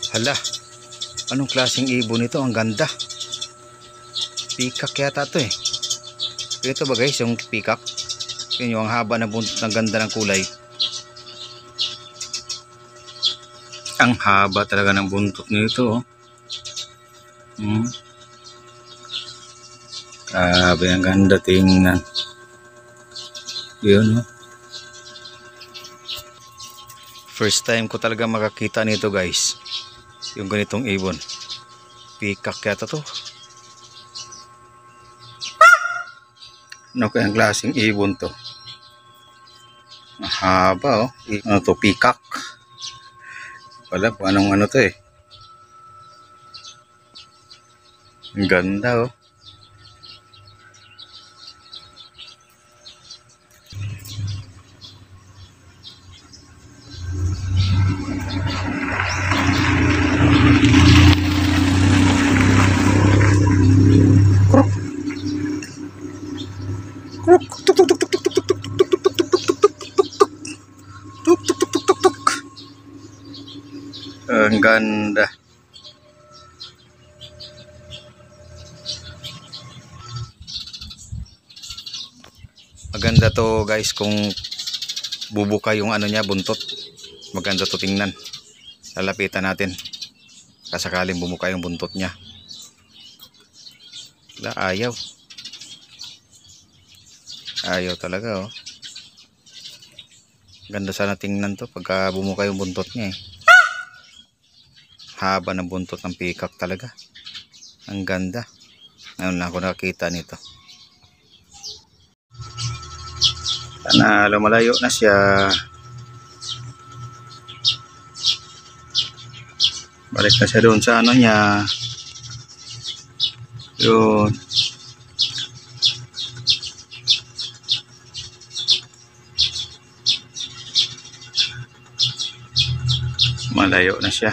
Hala, anong klaseng ibon ito? Ang ganda. Peacock yata to eh. Ito ba guys, yung peacock? Yun yung haba na buntot, ng ganda ng kulay. Ang haba talaga ng buntot nito. Grabe, ang ganda tingnan. Yun, first time ko talaga makakita nito guys. Yung ganitong ibon. Peacock yata to. Ano kayang klaseng ibon to? Mahaba oh. Ano to? Peacock. Wala po anong ano to eh. Ang ganda oh. Ang ganda. Maganda to guys kung bubuka yung ano niya, buntot. Maganda to tingnan. Lalapitan natin. Kasakaling bumuka yung buntot niya. Wala, ayaw. Ayaw talaga oh. Ganda sana tingnan to pagka bumuka yung buntot niya eh. Haba ng buntot ng peacock talaga. Ang ganda. Ngayon lang ako nakakita nito. Sana lumalayo na siya. Balik na siya doon sa ano niya. Yun. Malayo na siya.